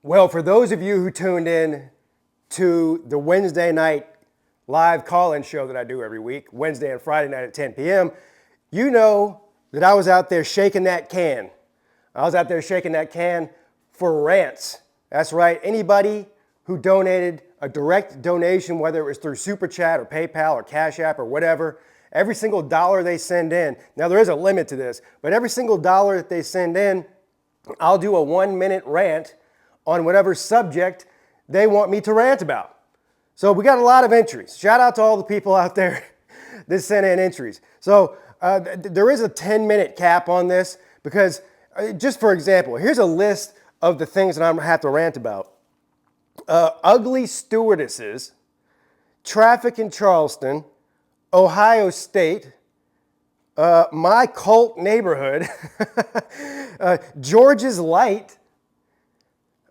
Well, for those of you who tuned in to the Wednesday night live call-in show that I do every week, Wednesday and Friday night at 10 p.m., you know that I was out there shaking that can. I was out there shaking that can for RANTS. That's right, anybody who donated a direct donation, whether it was through Super Chat or PayPal or Cash App or whatever, every single dollar they send in, now there is a limit to this, but every single dollar that they send in, I'll do a 1-minute rant on whatever subject they want me to rant about. So we got a lot of entries. Shout out to all the people out there that sent in entries. So there is a 10-minute cap on this because, just for example, here's a list of the things that I'm going to have to rant about. Ugly stewardesses, traffic in Charleston, Ohio State, my cult neighborhood, George's Light,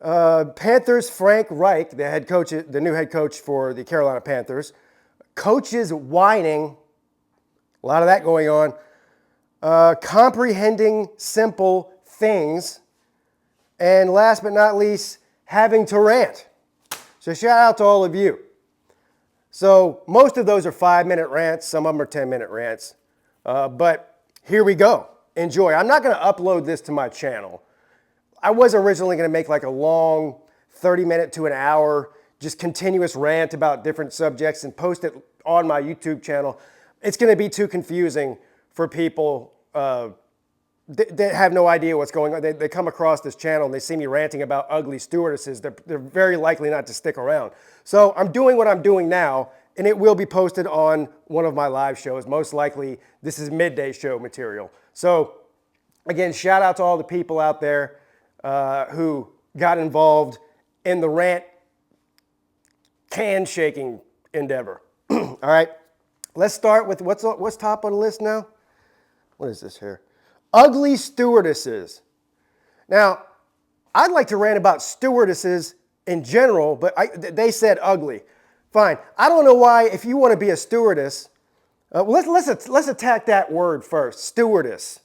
Panthers Frank Reich, the new head coach for the Carolina Panthers, coaches whining, a lot of that going on, comprehending simple things, and last but not least, having to rant. So shout out to all of you. So most of those are 5-minute rants, some of them are 10-minute rants, but here we go. Enjoy. I'm not going to upload this to my channel. I was originally going to make like a long 30-minute to an hour, just continuous rant about different subjects and post it on my YouTube channel. It's going to be too confusing for people that have no idea what's going on. They come across this channel and they see me ranting about ugly stewardesses. They're very likely not to stick around. So I'm doing what I'm doing now, and it will be posted on one of my live shows. Most likely, this is midday show material. So again, shout out to all the people out there who got involved in the rant can shaking endeavor. All right, let's start with what's top on the list now. What is this here? Ugly stewardesses. Now, I'd like to rant about stewardesses in general, but they said ugly. Fine. I don't know why, if you want to be a stewardess, let's attack that word first, stewardess.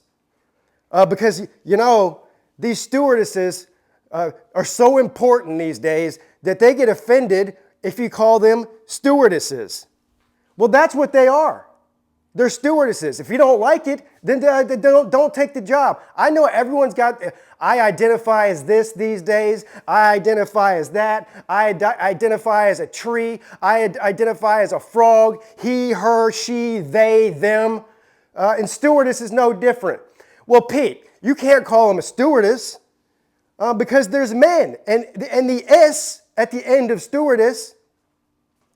Because, you know, these stewardesses are so important these days that they get offended if you call them stewardesses. Well, that's what they are. They're stewardesses. If you don't like it, then don't take the job. I know everyone's got, I identify as this these days. I identify as that. I identify as a tree. I identify as a frog. He, her, she, they, them. And stewardess is no different. Well, Pete, you can't call them a stewardess because there's men. And the S at the end of stewardess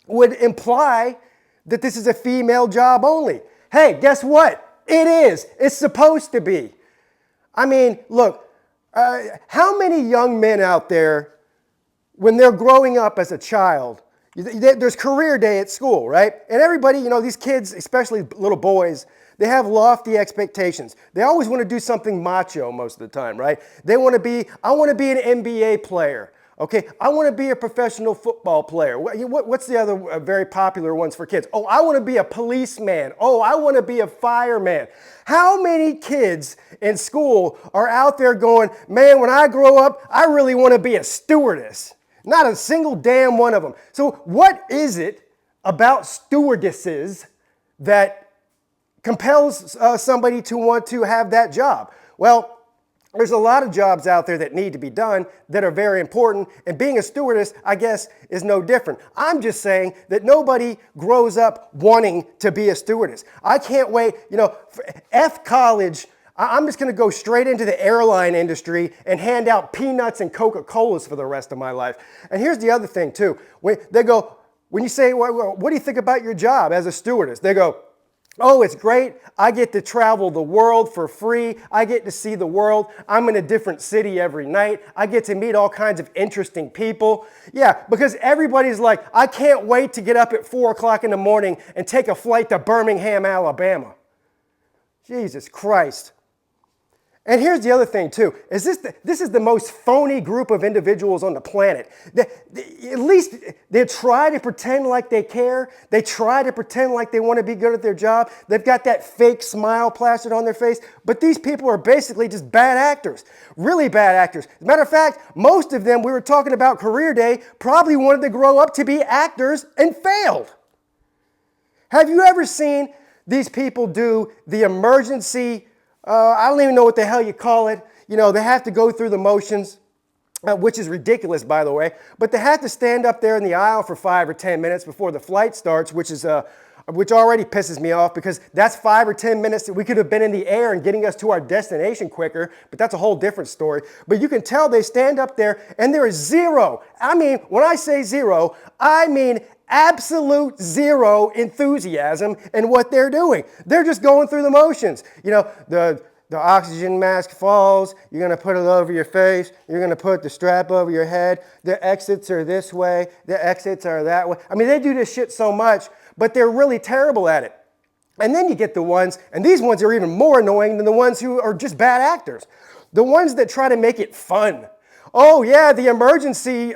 would imply that this is a female job only. Hey, guess what? It is. It's supposed to be. I mean, look, how many young men out there, when they're growing up as a child, there's career day at school, right? And everybody, you know, these kids, especially little boys, they have lofty expectations. They always want to do something macho most of the time, right? They want to be, I want to be an NBA player. Okay, I want to be a professional football player. What's the other very popular ones for kids? Oh, I want to be a policeman. Oh, I want to be a fireman. How many kids in school are out there going, man, when I grow up, I really want to be a stewardess? Not a single damn one of them. So what is it about stewardesses that compels somebody to want to have that job? Well, there's a lot of jobs out there that need to be done that are very important, and being a stewardess, I guess, is no different. I'm just saying that nobody grows up wanting to be a stewardess. I can't wait, you know, F college, I'm just going to go straight into the airline industry and hand out peanuts and Coca-Colas for the rest of my life. And here's the other thing, too. When you say, well, what do you think about your job as a stewardess? They go, oh, it's great. I get to travel the world for free. I get to see the world. I'm in a different city every night. I get to meet all kinds of interesting people. Yeah, because everybody's like, I can't wait to get up at 4 o'clock in the morning and take a flight to Birmingham, Alabama. Jesus Christ. And here's the other thing too, is this is the most phony group of individuals on the planet. At least they try to pretend like they care. They try to pretend like they want to be good at their job. They've got that fake smile plastered on their face. But these people are basically just bad actors, really bad actors. As a matter of fact, most of them, we were talking about Career Day, probably wanted to grow up to be actors and failed. Have you ever seen these people do the emergency, I don't even know what the hell you call it. You know, they have to go through the motions, which is ridiculous, by the way. But they have to stand up there in the aisle for 5 or 10 minutes before the flight starts, which already pisses me off because that's 5 or 10 minutes that we could have been in the air and getting us to our destination quicker. But that's a whole different story. But you can tell they stand up there and there is zero. I mean, when I say zero, I mean absolute zero enthusiasm in what they're doing. They're just going through the motions. You know, the oxygen mask falls, you're going to put it over your face, you're going to put the strap over your head, the exits are this way, the exits are that way. I mean, they do this shit so much, but they're really terrible at it. And then you get the ones, and these ones are even more annoying than the ones who are just bad actors. The ones that try to make it fun. Oh yeah, the emergency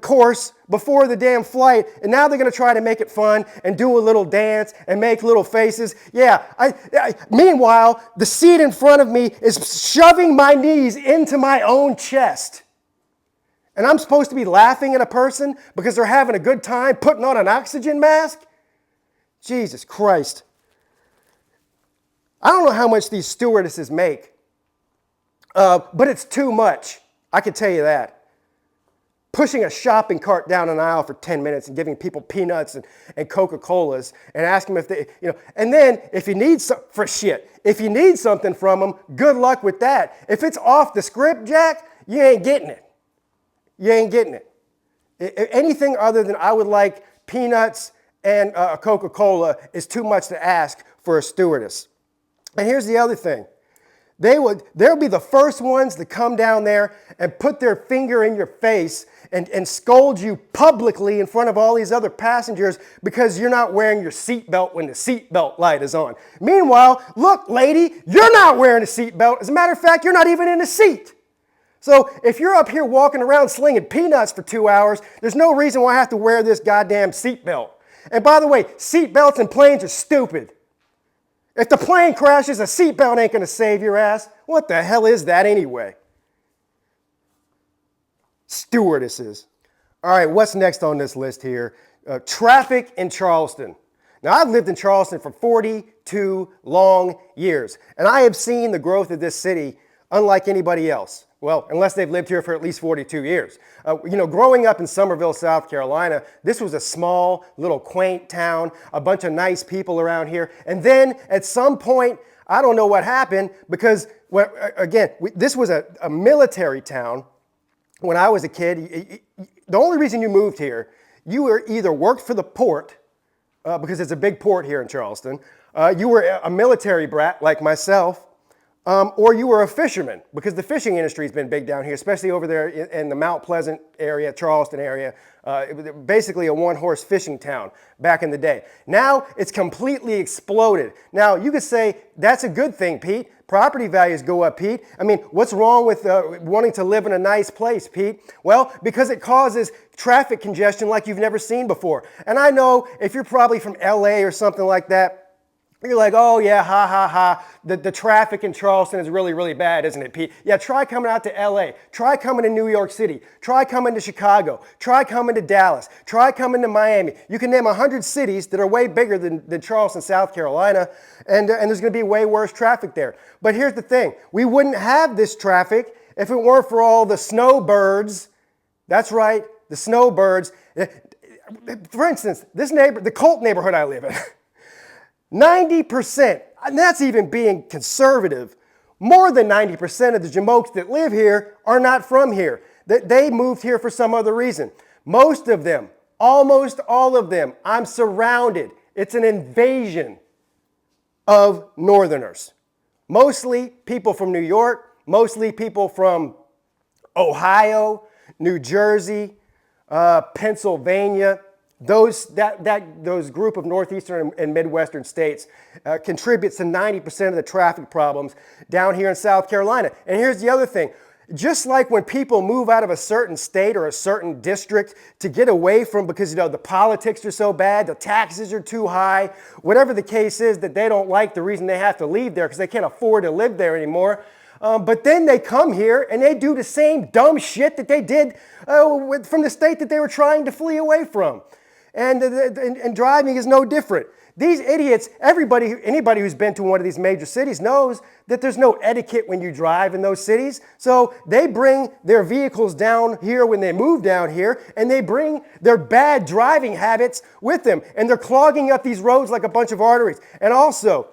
course before the damn flight, and now they're going to try to make it fun and do a little dance and make little faces. Yeah, meanwhile, the seat in front of me is shoving my knees into my own chest. And I'm supposed to be laughing at a person because they're having a good time putting on an oxygen mask? Jesus Christ. I don't know how much these stewardesses make, but it's too much. I can tell you that. Pushing a shopping cart down an aisle for 10 minutes and giving people peanuts and Coca-Colas and asking them if they, you know, and then if you need if you need something from them, good luck with that. If it's off the script, Jack, you ain't getting it. You ain't getting it. Anything other than I would like peanuts and a Coca-Cola is too much to ask for a stewardess. And here's the other thing. They'll be the first ones to come down there and put their finger in your face and scold you publicly in front of all these other passengers because you're not wearing your seatbelt when the seatbelt light is on. Meanwhile, look, lady, you're not wearing a seatbelt. As a matter of fact, you're not even in a seat. So if you're up here walking around slinging peanuts for 2 hours, there's no reason why I have to wear this goddamn seatbelt. And by the way, seatbelts in planes are stupid. If the plane crashes, a seatbelt ain't going to save your ass. What the hell is that anyway? Stewardesses. All right, what's next on this list here? Traffic in Charleston. Now, I've lived in Charleston for 42 long years, and I have seen the growth of this city unlike anybody else. Well, unless they've lived here for at least 42 years. Growing up in Summerville, South Carolina, this was a small, little quaint town, a bunch of nice people around here. And then at some point, I don't know what happened because, well, again, this was a military town. When I was a kid, the only reason you moved here, you were either worked for the port, because it's a big port here in Charleston, you were a military brat like myself, or you were a fisherman, because the fishing industry has been big down here, especially over there in the Mount Pleasant area, Charleston area. Basically a one-horse fishing town back in the day. Now it's completely exploded. Now you could say that's a good thing, Pete. Property values go up, Pete. I mean, what's wrong with wanting to live in a nice place, Pete? Well, because it causes traffic congestion like you've never seen before. And I know if you're probably from LA or something like that, you're like, oh yeah, ha ha ha, the traffic in Charleston is really, really bad, isn't it, Pete? Yeah, try coming out to LA, try coming to New York City, try coming to Chicago, try coming to Dallas, try coming to Miami. You can name 100 cities that are way bigger than Charleston, South Carolina, and there's gonna be way worse traffic there. But here's the thing, we wouldn't have this traffic if it weren't for all the snowbirds. That's right, the snowbirds. For instance, the Colt neighborhood I live in, 90%, and that's even being conservative, more than 90% of the Jamokes that live here are not from here. They moved here for some other reason. Most of them, almost all of them, I'm surrounded. It's an invasion of Northerners. Mostly people from New York, mostly people from Ohio, New Jersey, Pennsylvania, those group of northeastern and midwestern states contributes to 90% of the traffic problems down here in South Carolina. And here's the other thing. Just like when people move out of a certain state or a certain district to get away from, because the politics are so bad, the taxes are too high, whatever the case is that they don't like, the reason they have to leave there because they can't afford to live there anymore. But then they come here and they do the same dumb shit that they did from the state that they were trying to flee away from. And driving is no different. These idiots, anybody who's been to one of these major cities knows that there's no etiquette when you drive in those cities. So they bring their vehicles down here when they move down here, and they bring their bad driving habits with them. And they're clogging up these roads like a bunch of arteries. And also,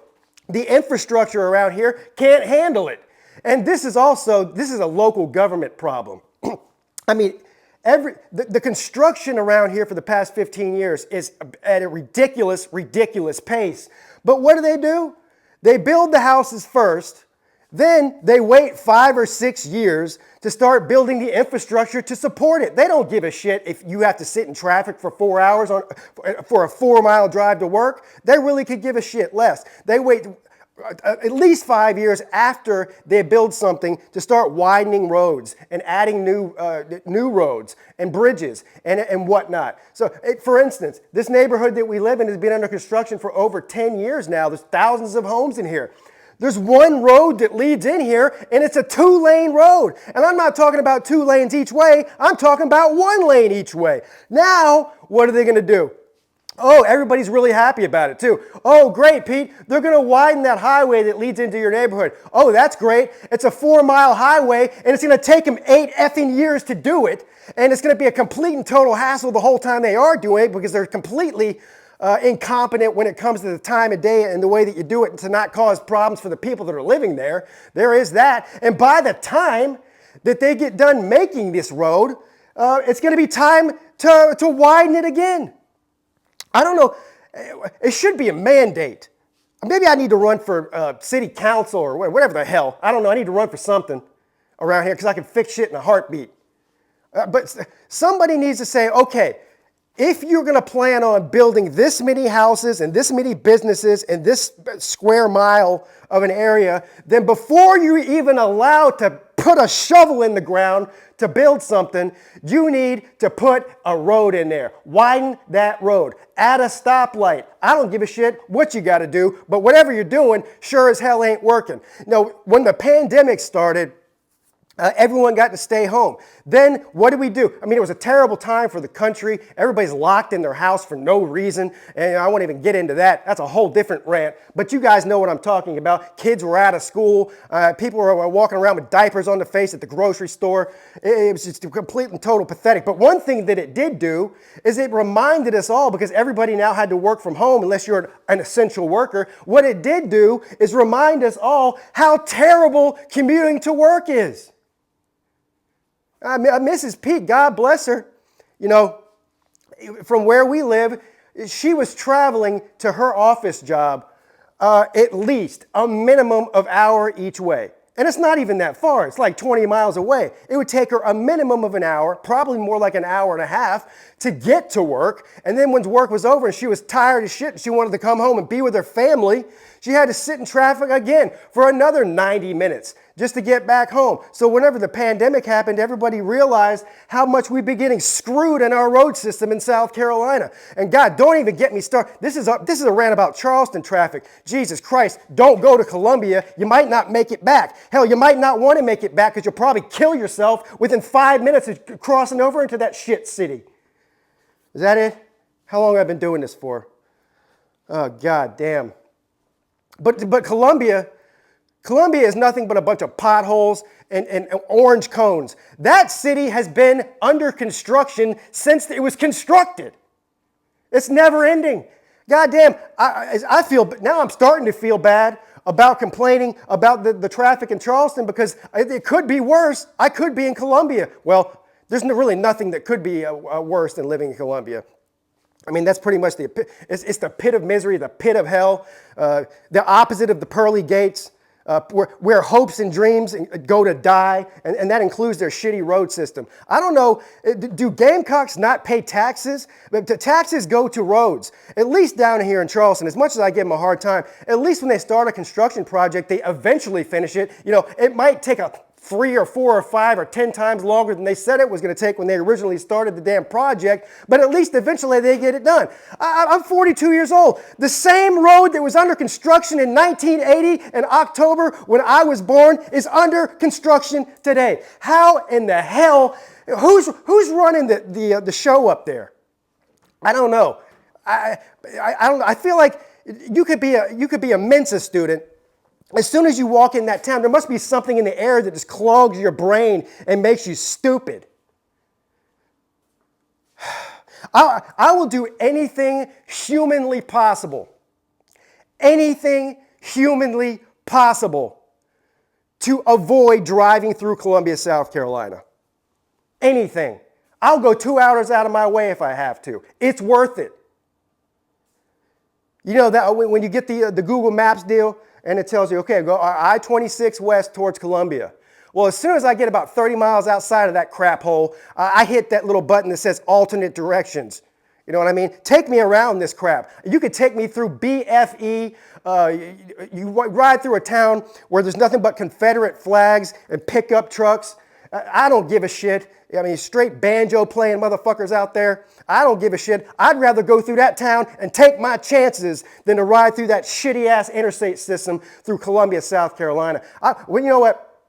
the infrastructure around here can't handle it. And this is a local government problem. I mean, the construction around here for the past 15 years is at a ridiculous pace. But what do? They build the houses first, then they wait 5 or 6 years to start building the infrastructure to support it. They don't give a shit if you have to sit in traffic for 4 hours for a 4-mile drive to work. They really could give a shit less. They wait at least 5 years after they build something to start widening roads and adding new roads and bridges and whatnot. So, for instance, this neighborhood that we live in has been under construction for over 10 years now. There's thousands of homes in here. There's one road that leads in here, and it's a 2-lane road. And I'm not talking about 2 lanes each way. I'm talking about 1 lane each way. Now, what are they going to do? Oh, everybody's really happy about it too. Oh, great, Pete. They're going to widen that highway that leads into your neighborhood. Oh, that's great. It's a 4-mile highway, and it's going to take them 8 effing years to do it. And it's going to be a complete and total hassle the whole time they are doing it because they're completely incompetent when it comes to the time of day and the way that you do it to not cause problems for the people that are living there. There is that. And by the time that they get done making this road, it's going to be time to widen it again. I don't know. It should be a mandate. Maybe I need to run for city council or whatever the hell. I don't know. I need to run for something around here because I can fix shit in a heartbeat. But somebody needs to say, okay, if you're going to plan on building this many houses and this many businesses in this square mile of an area, then before you're even allowed to put a shovel in the ground to build something, you need to put a road in there. Widen that road. Add a stoplight. I don't give a shit what you got to do, but whatever you're doing sure as hell ain't working. Now, when the pandemic started, everyone got to stay home. Then what did we do? I mean, it was a terrible time for the country. Everybody's locked in their house for no reason. And I won't even get into that. That's a whole different rant. But you guys know what I'm talking about. Kids were out of school. People were walking around with diapers on their face at the grocery store. It was just complete and total pathetic. But one thing that it did do is it reminded us all, because everybody now had to work from home unless you're an essential worker. What it did do is remind us all how terrible commuting to work is. Mrs. Pete, God bless her, from where we live, she was traveling to her office job at least a minimum of hour each way. And it's not even that far. It's like 20 miles away. It would take her a minimum of an hour, probably more like an hour and a half, to get to work. And then when work was over and she was tired as shit and she wanted to come home and be with her family, she had to sit in traffic again for another 90 minutes just to get back home. So whenever the pandemic happened, everybody realized how much we've been getting screwed in our road system in South Carolina. And God, don't even get me started. This is a rant about Charleston traffic. Jesus Christ, don't go to Columbia. You might not make it back. Hell, you might not want to make it back because you'll probably kill yourself within 5 minutes of crossing over into that shit city. Is that it? How long have I been doing this for? Oh, God damn. But Columbia is nothing but a bunch of potholes and orange cones. That city has been under construction since it was constructed. It's never ending. Goddamn, now I'm starting to feel bad about complaining about the traffic in Charleston because it could be worse. I could be in Columbia. Well, there's really nothing that could be worse than living in Columbia. I mean, that's pretty much it's the pit of misery, the pit of hell, the opposite of the pearly gates. where hopes and dreams go to die, and that includes their shitty road system. I don't know, do Gamecocks not pay taxes? The taxes go to roads, at least down here in Charleston. As much as I give them a hard time, at least when they start a construction project, they eventually finish it. You know, it might take 3 or 4 or 5 or 10 times longer than they said it was going to take when they originally started the damn project, but at least eventually they get it done. I'm 42 years old. The same road that was under construction in 1980 in October when I was born is under construction today. How in the hell, who's running the show up there? I don't know. I feel like you could be a Mensa student. As soon as you walk in that town, there must be something in the air that just clogs your brain and makes you stupid. I will do anything humanly possible to avoid driving through Columbia, South Carolina. Anything. I'll go 2 hours out of my way if I have to. It's worth it. You know that when you get the Google Maps deal, and it tells you, okay, go I-26 west towards Columbia. Well, as soon as I get about 30 miles outside of that crap hole, I hit that little button that says alternate directions. You know what I mean? Take me around this crap. You could take me through BFE. You ride through a town where there's nothing but Confederate flags and pickup trucks. I don't give a shit. I mean, straight banjo playing motherfuckers out there. I don't give a shit. I'd rather go through that town and take my chances than to ride through that shitty ass interstate system through Columbia, South Carolina. Well, you know what?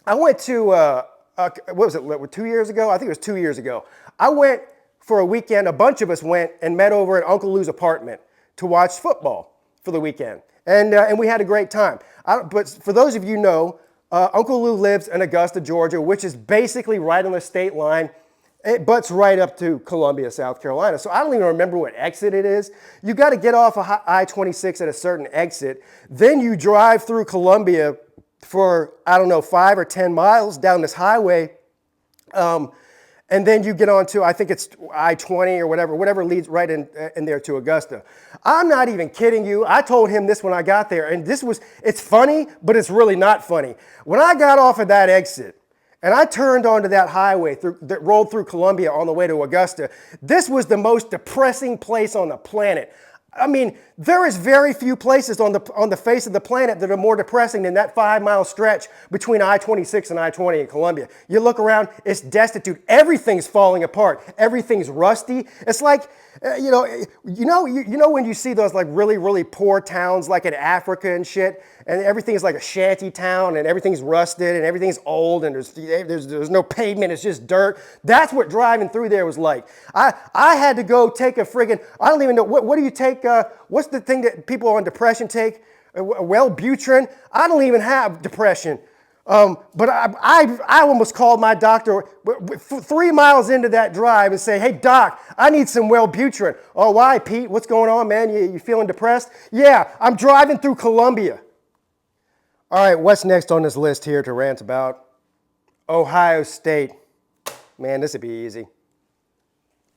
I went to, what was it, 2 years ago? I think it was 2 years ago. I went for a weekend. A bunch of us went and met over at Uncle Lou's apartment to watch football for the weekend. And we had a great time. But for those of you who know, Uncle Lou lives in Augusta, Georgia, which is basically right on the state line. It butts right up to Columbia, South Carolina. So I don't even remember what exit it is. You got to get off of I-26 at a certain exit. Then you drive through Columbia for, I don't know, 5 or 10 miles down this highway. And then you get onto, I think it's I-20 or whatever leads right in there to Augusta. I'm not even kidding you. I told him this when I got there, and it's funny, but it's really not funny. When I got off of that exit, and I turned onto that highway that rolled through Columbia on the way to Augusta, this was the most depressing place on the planet. I mean, there is very few places on the face of the planet that are more depressing than that 5-mile stretch between I-26 and I-20 in Columbia. You look around, it's destitute. Everything's falling apart. Everything's rusty. It's like, you know when you see those like really, really poor towns like in Africa and shit, and everything is like a shanty town, and everything's rusted, and everything's old, and there's no pavement, it's just dirt. That's what driving through there was like. I had to go take a friggin', I don't even know, what do you take, what's the thing that people on depression take? Wellbutrin. I don't even have depression. But I almost called my doctor 3 miles into that drive and say, hey, doc, I need some Wellbutrin. Oh, why, Pete? What's going on, man? You feeling depressed? Yeah, I'm driving through Columbia. All right, what's next on this list here to rant about? Ohio State. Man, this would be easy.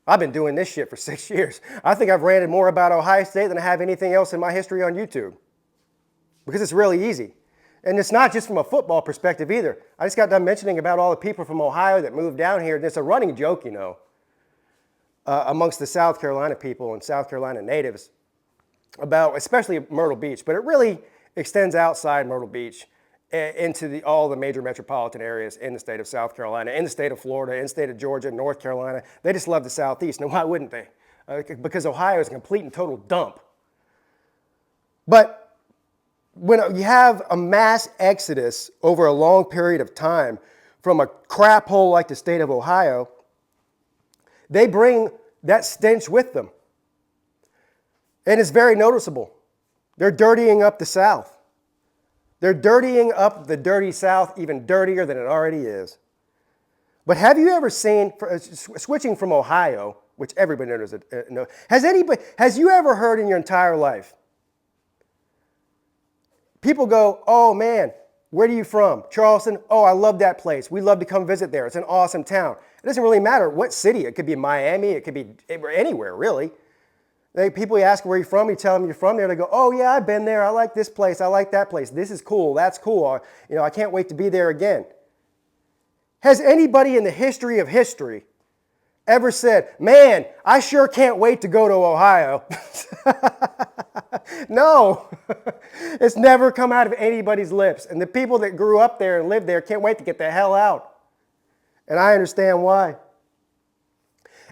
I've been doing this shit for 6 years. I think I've ranted more about Ohio State than I have anything else in my history on YouTube. Because it's really easy. And it's not just from a football perspective either. I just got done mentioning about all the people from Ohio that moved down here. And it's a running joke, amongst the South Carolina people and South Carolina natives about, especially Myrtle Beach. But it really extends outside Myrtle Beach into all the major metropolitan areas in the state of South Carolina, in the state of Florida, in the state of Georgia, North Carolina. They just love the Southeast. Now, why wouldn't they? Because Ohio is a complete and total dump. But when you have a mass exodus over a long period of time from a crap hole like the state of Ohio, they bring that stench with them. And it's very noticeable. They're dirtying up the South. They're dirtying up the dirty South even dirtier than it already is. But have you ever seen, switching from Ohio, which everybody knows, has you ever heard in your entire life, people go, oh man, where are you from? Charleston? Oh, I love that place. We love to come visit there. It's an awesome town. It doesn't really matter what city. It could be Miami. It could be anywhere, really. People ask where you're from, you tell them you're from there, they go, oh yeah, I've been there, I like this place, I like that place, this is cool, that's cool, I can't wait to be there again. Has anybody in the history of history ever said, man, I sure can't wait to go to Ohio? No, it's never come out of anybody's lips. And the people that grew up there and lived there can't wait to get the hell out. And I understand why.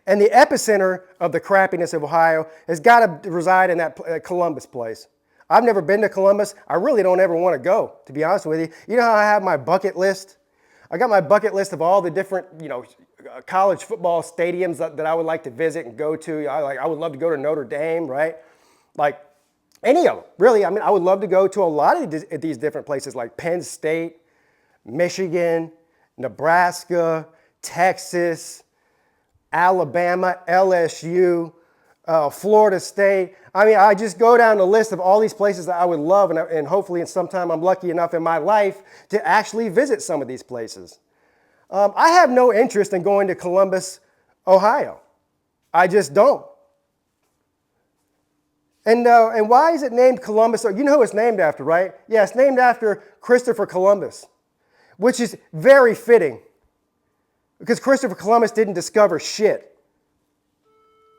And the epicenter of the crappiness of Ohio has got to reside in that Columbus place. I've never been to Columbus. I really don't ever want to go, to be honest with you. You know how I have my bucket list? I got my bucket list of all the different, college football stadiums that I would like to visit and go to. I would love to go to Notre Dame, right? Like any of them, really. I mean, I would love to go to a lot of these different places like Penn State, Michigan, Nebraska, Texas, Alabama, LSU, Florida State. I mean, I just go down the list of all these places that I would love, and hopefully in some time I'm lucky enough in my life to actually visit some of these places. I have no interest in going to Columbus, Ohio. I just don't. And why is it named Columbus? You know who it's named after, right? Yeah, it's named after Christopher Columbus, which is very fitting because Christopher Columbus didn't discover shit,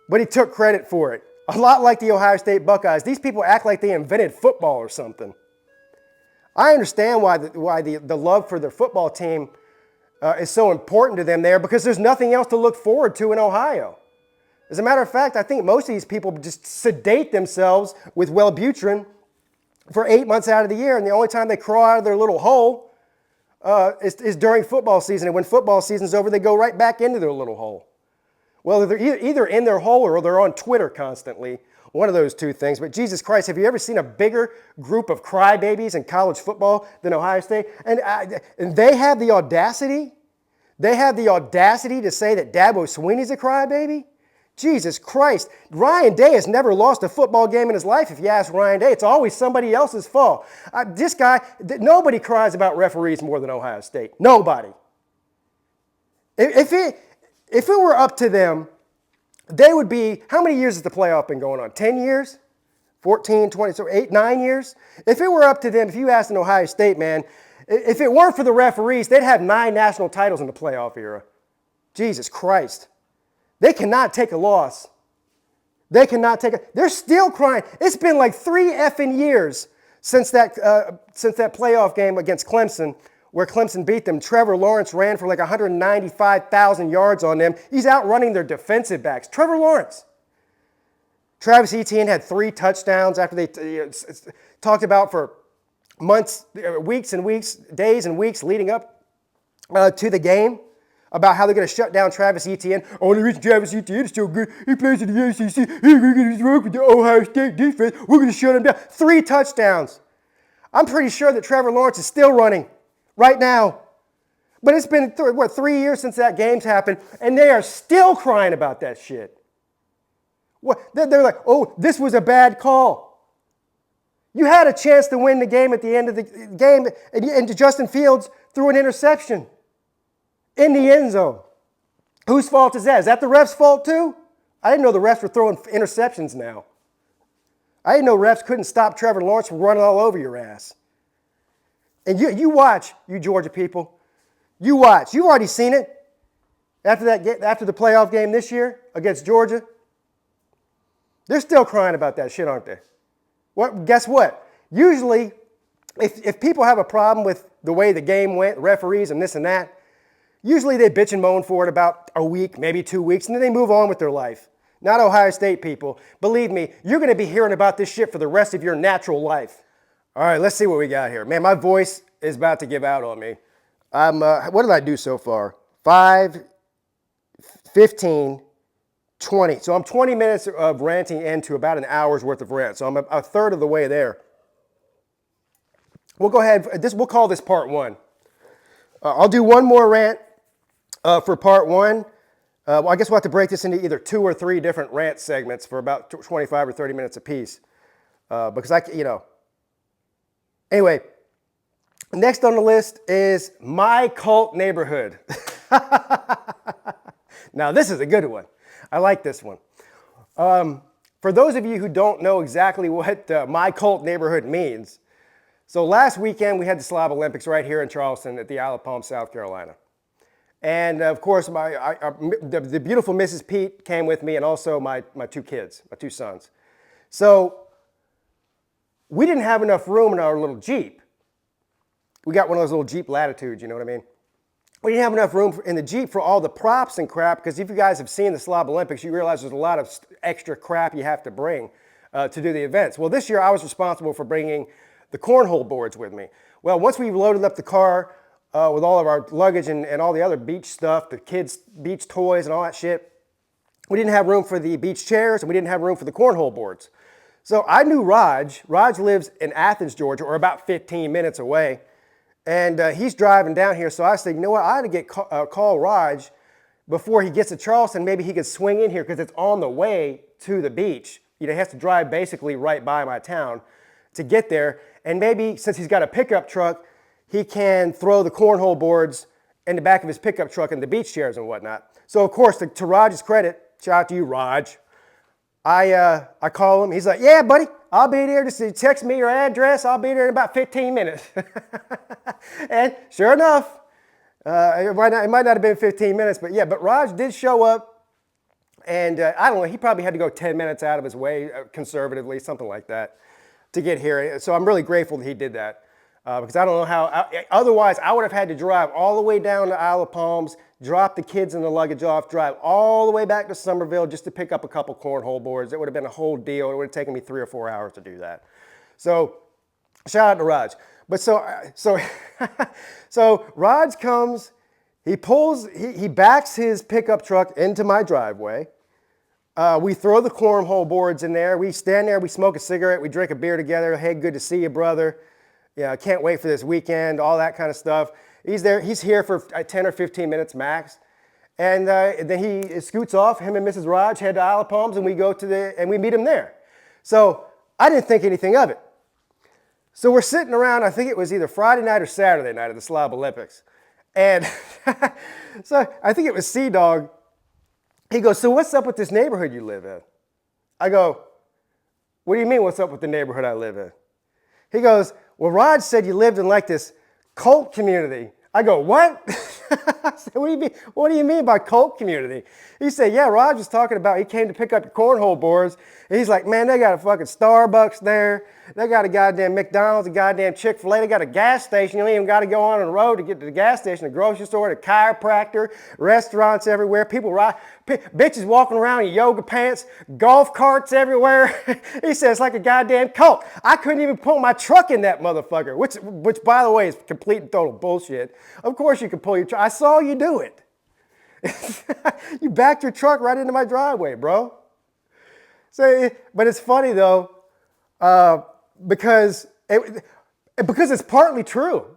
but he took credit for it. A lot like the Ohio State Buckeyes. These people act like they invented football or something. I understand why the love for their football team is so important to them there because there's nothing else to look forward to in Ohio. As a matter of fact, I think most of these people just sedate themselves with Wellbutrin for 8 months out of the year, and the only time they crawl out of their little hole is during football season. And when football season's over, they go right back into their little hole. Well, they're either in their hole or they're on Twitter constantly, one of those two things. But Jesus Christ, have you ever seen a bigger group of crybabies in college football than Ohio State? And they have the audacity to say that Dabo Swinney's a crybaby? Jesus Christ. Ryan Day has never lost a football game in his life, if you ask Ryan Day. It's always somebody else's fault. This guy, nobody cries about referees more than Ohio State. Nobody. If it were up to them, they would be, how many years has the playoff been going on? 10 years? 14, 20, so 8, 9 years? If it were up to them, if you asked an Ohio State man, if it weren't for the referees, they'd have 9 national titles in the playoff era. Jesus Christ. They cannot take a loss. They're still crying. It's been like 3 effing years since that playoff game against Clemson, where Clemson beat them. Trevor Lawrence ran for like 195,000 yards on them. He's outrunning their defensive backs. Trevor Lawrence. Travis Etienne had 3 touchdowns after they talked about for months, weeks and weeks, days and weeks leading up to the game about how they're going to shut down Travis Etienne. Oh, the reason Travis Etienne is so good, he plays in the ACC. He's going to work with the Ohio State defense. We're going to shut him down. 3 touchdowns. I'm pretty sure that Trevor Lawrence is still running right now. But it's been, 3 years since that game's happened, and they are still crying about that shit. They're like, oh, this was a bad call. You had a chance to win the game at the end of the game, and Justin Fields threw an interception in the end zone. Whose fault is that? Is that the ref's fault too? I didn't know the refs were throwing interceptions now. I didn't know refs couldn't stop Trevor Lawrence from running all over your ass. And you watch, you Georgia people. You watch. You've already seen it after the playoff game this year against Georgia. They're still crying about that shit, aren't they? Well, guess what? Usually, if people have a problem with the way the game went, referees and this and that, usually they bitch and moan for it about a week, maybe 2 weeks, and then they move on with their life. Not Ohio State people. Believe me, you're going to be hearing about this shit for the rest of your natural life. All right, let's see what we got here. Man, my voice is about to give out on me. What did I do so far? 5, 15, 20. So I'm 20 minutes of ranting into about an hour's worth of rant. So I'm a third of the way there. We'll go ahead. We'll call this part 1. I'll do one more rant for part 1. Well, I guess we'll have to break this into either 2 or 3 different rant segments for about 25 or 30 minutes apiece. Because Anyway, next on the list is my cult neighborhood. Now, this is a good one. I like this one. for those of you who don't know exactly what my cult neighborhood means, so last weekend we had the Slob Olympics right here in Charleston at the Isle of Palm, South Carolina. And of course, the beautiful Mrs. Pete came with me, and also my two kids, my two sons. So we didn't have enough room in our little Jeep. We got one of those little Jeep Latitudes, you know what I mean? We didn't have enough room in the Jeep for all the props and crap, because if you guys have seen the Slob Olympics, you realize there's a lot of extra crap you have to bring to do the events. Well, this year I was responsible for bringing the cornhole boards with me. Well, once we loaded up the car with all of our luggage and all the other beach stuff, the kids' beach toys and all that shit, we didn't have room for the beach chairs, and we didn't have room for the cornhole boards. So I knew Raj. Raj lives in Athens, Georgia, or about 15 minutes away. And he's driving down here, so I said, you know what, I ought to call Raj before he gets to Charleston. Maybe he could swing in here, because it's on the way to the beach. You know, he has to drive basically right by my town to get there. And maybe since he's got a pickup truck, he can throw the cornhole boards in the back of his pickup truck and the beach chairs and whatnot. So of course, to Raj's credit, shout out to you, Raj, I call him. He's like, yeah, buddy, I'll be there. Just text me your address. I'll be there in about 15 minutes. And sure enough, it might not have been 15 minutes, but yeah, but Raj did show up. And I don't know, he probably had to go 10 minutes out of his way, conservatively, something like that, to get here. So I'm really grateful that he did that. Because I don't know how, otherwise I would have had to drive all the way down to Isle of Palms, drop the kids and the luggage off, drive all the way back to Somerville just to pick up a couple cornhole boards. It would have been a whole deal. It would have taken me 3 or 4 hours to do that. So shout out to Raj. But so Raj comes, he backs his pickup truck into my driveway. We throw the cornhole boards in there. We stand there, we smoke a cigarette, we drink a beer together. Hey, good to see you, brother. Yeah, can't wait for this weekend, all that kind of stuff. He's here for 10 or 15 minutes max. And then he scoots off, him and Mrs. Raj head to Isle of Palms, and we go and we meet him there. So I didn't think anything of it. So we're sitting around, I think it was either Friday night or Saturday night at the Slob Olympics. And so I think it was Sea-Dog. He goes, so what's up with this neighborhood you live in? I go, what do you mean what's up with the neighborhood I live in? He goes, well, Raj said you lived in like this cult community. I go, what? I said, what do you mean by cult community? He said, yeah, Raj was talking about, he came to pick up your cornhole boards. And he's like, man, they got a fucking Starbucks there. They got a goddamn McDonald's, a goddamn Chick-fil-A. They got a gas station. You don't even got to go on the road to get to the gas station, the grocery store, the chiropractor, restaurants everywhere. People bitches walking around in yoga pants, golf carts everywhere. He said, it's like a goddamn cult. I couldn't even pull my truck in that motherfucker, which by the way, is complete and total bullshit. Of course you can pull your truck. I saw you do it. You backed your truck right into my driveway, bro. So, but it's funny though, because it's partly true.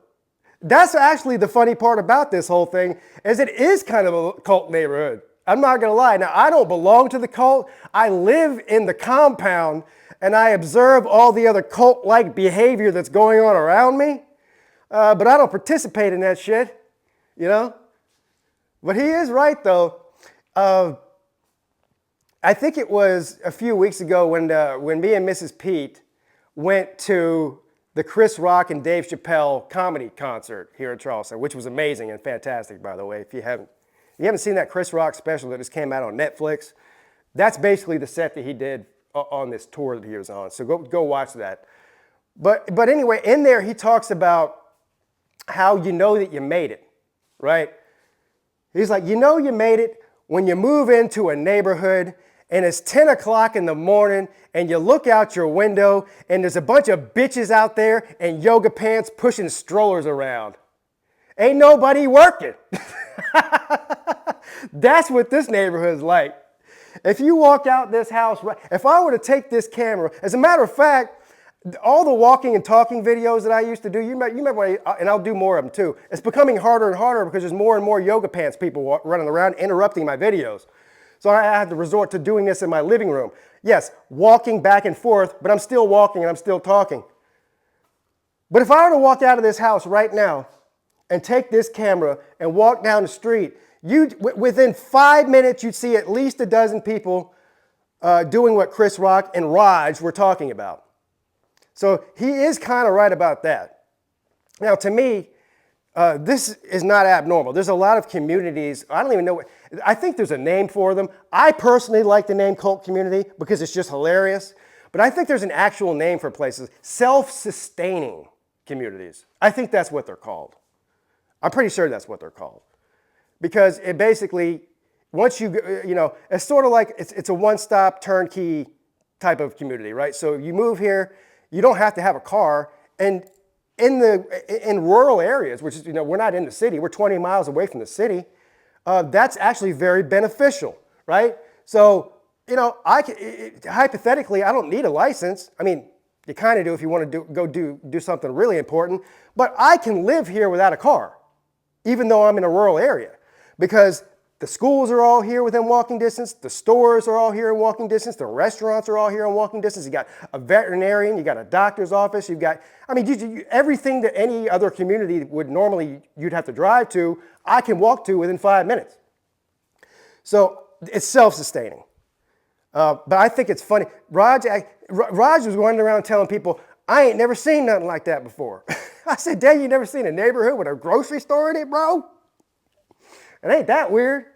That's actually the funny part about this whole thing, is it is kind of a cult neighborhood. I'm not gonna lie. Now, I don't belong to the cult. I live in the compound and I observe all the other cult-like behavior that's going on around me, but I don't participate in that shit, you know? But he is right though. I think it was a few weeks ago when me and Mrs. Pete went to the Chris Rock and Dave Chappelle comedy concert here in Charleston, which was amazing and fantastic, by the way. If you haven't seen that Chris Rock special that just came out on Netflix, that's basically the set that he did on this tour that he was on. So go watch that. But anyway, in there he talks about how you know that you made it, right? He's like, you know you made it when you move into a neighborhood and it's 10 o'clock in the morning and you look out your window and there's a bunch of bitches out there in yoga pants pushing strollers around. Ain't nobody working. That's what this neighborhood is like. If you walk out this house, if I were to take this camera, as a matter of fact, all the walking and talking videos that I used to do, you remember, and I'll do more of them too, it's becoming harder and harder because there's more and more yoga pants people running around interrupting my videos. So I had to resort to doing this in my living room. Yes, walking back and forth, but I'm still walking and I'm still talking. But if I were to walk out of this house right now and take this camera and walk down the street, within 5 minutes you'd see at least a dozen people doing what Chris Rock and Raj were talking about. So he is kind of right about that. Now, to me, this is not abnormal. There's a lot of communities, I don't even know, I think there's a name for them. I personally like the name cult community because it's just hilarious. But I think there's an actual name for places, self-sustaining communities. I think that's what they're called. I'm pretty sure that's what they're called. Because it basically, once it's sort of like, it's a one-stop turnkey type of community, right? So you move here, you don't have to have a car, and in rural areas, which is, we're not in the city, we're 20 miles away from the city, that's actually very beneficial, right? So, hypothetically, I don't need a license. I mean, you kind of do if you want to go do something really important, but I can live here without a car, even though I'm in a rural area, because the schools are all here within walking distance, the stores are all here in walking distance, the restaurants are all here in walking distance, you got a veterinarian, you got a doctor's office, you've got, everything that any other community would normally, you'd have to drive to, I can walk to within 5 minutes. So it's self-sustaining. But I think it's funny. Raj was running around telling people, I ain't never seen nothing like that before. I said, Dad, you never seen a neighborhood with a grocery store in it, bro? It ain't that weird.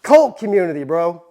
Cult community, bro.